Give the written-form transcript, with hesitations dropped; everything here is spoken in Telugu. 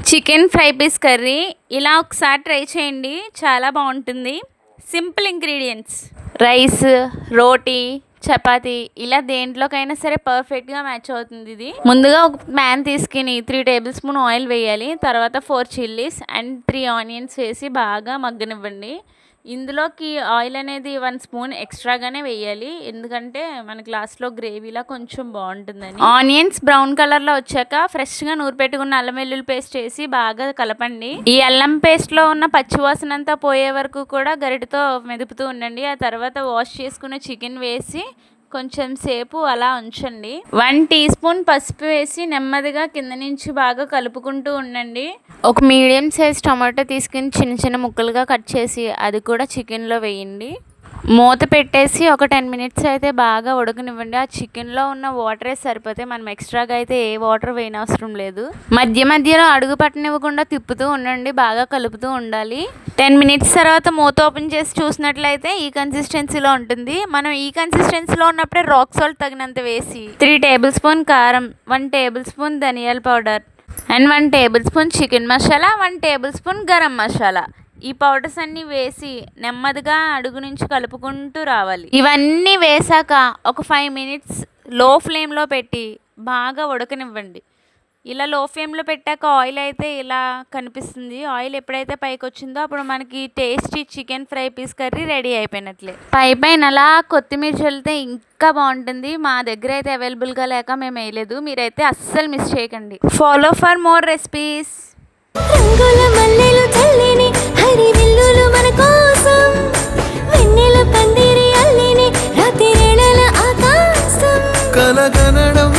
చికెన్ ఫ్రై పీస్ కర్రీ ఇలా ఒకసారి ట్రై చేయండి, చాలా బాగుంటుంది. సింపుల్ ఇంగ్రీడియంట్స్: రైస్, రోటీ, చపాతి, ఇలా దేంట్లోకైనా సరే పర్ఫెక్ట్గా మ్యాచ్ అవుతుంది. ఇది ముందుగా ఒక ప్యాన్ తీసుకుని 3 టేబుల్ స్పూన్ ఆయిల్ వేయాలి. తర్వాత 4 చిల్లీస్ అండ్ 3 ఆనియన్స్ వేసి బాగా మగ్గనివ్వండి. ఇందులోకి ఆయిల్ అనేది 1 స్పూన్ ఎక్స్ట్రాగానే వేయాలి, ఎందుకంటే మన గ్లాస్లో గ్రేవీలా కొంచెం బాగుంటుందని. ఆనియన్స్ బ్రౌన్ కలర్లో వచ్చాక ఫ్రెష్గా నూరు పెట్టుకున్న అల్లం వెల్లుల్లి పేస్ట్ వేసి బాగా కలపండి. ఈ అల్లం పేస్ట్లో ఉన్న పచ్చివాసన అంతా పోయే వరకు కూడా గరిటతో మెదుపుతూ ఉండండి. ఆ తర్వాత వాష్ చేసుకున్న చికెన్ వేసి కొంచెం సేపు అలా ఉంచండి. 1 టీ స్పూన్ పసుపు వేసి నెమ్మదిగా కింద నుంచి బాగా కలుపుకుంటూ ఉండండి. ఒక మీడియం సైజ్ టమాటో తీసుకుని చిన్న చిన్న ముక్కలుగా కట్ చేసి అది కూడా చికెన్లో వేయండి. మూత పెట్టేసి ఒక 10 మినిట్స్ అయితే బాగా ఉడకనివ్వండి. ఆ చికెన్లో ఉన్న వాటరే సరిపోతే మనం ఎక్స్ట్రాగా అయితే ఏ వాటర్ వేయనవసరం లేదు. మధ్య మధ్యలో అడుగు పట్టనివ్వకుండా తిప్పుతూ ఉండండి, బాగా కలుపుతూ ఉండాలి. 10 మినిట్స్ తర్వాత మూత ఓపెన్ చేసి చూసినట్లయితే ఈ కన్సిస్టెన్సీలో ఉంటుంది. మనం ఈ కన్సిస్టెన్సీలో ఉన్నప్పుడే రాక్ సాల్ట్ తగినంత వేసి 3 టేబుల్ స్పూన్ కారం, 1 టేబుల్ స్పూన్ ధనియాల powder and 1 table spoon chicken masala, 1 table spoon garam masala, ఈ పౌడర్స్ అన్నీ వేసి నెమ్మదిగా అడుగు నుంచి కలుపుకుంటూ రావాలి. ఇవన్నీ వేసాక ఒక 5 మినిట్స్ లో ఫ్లేమ్లో పెట్టి బాగా ఉడకనివ్వండి. ఇలా లో ఫ్లేమ్లో పెట్టాక ఆయిల్ అయితే ఇలా కనిపిస్తుంది. ఆయిల్ ఎప్పుడైతే పైకి వచ్చిందో అప్పుడు మనకి tasty chicken fry piece curry ready అయిపోయినట్లే. పైన అలా కొత్తిమీర చల్లితే ఇంకా బాగుంటుంది. మా దగ్గర అయితే అవైలబుల్గా లేక మేము వేయలేదు, మీరైతే అస్సలు మిస్ చేయకండి. Follow for more recipes. రంగుల మల్లెలు చల్లిని హరివిల్లులు మన కోసం, వెన్నెల పందిరి అల్లిని రాత్రి వేళల ఆకాశం కలగనడం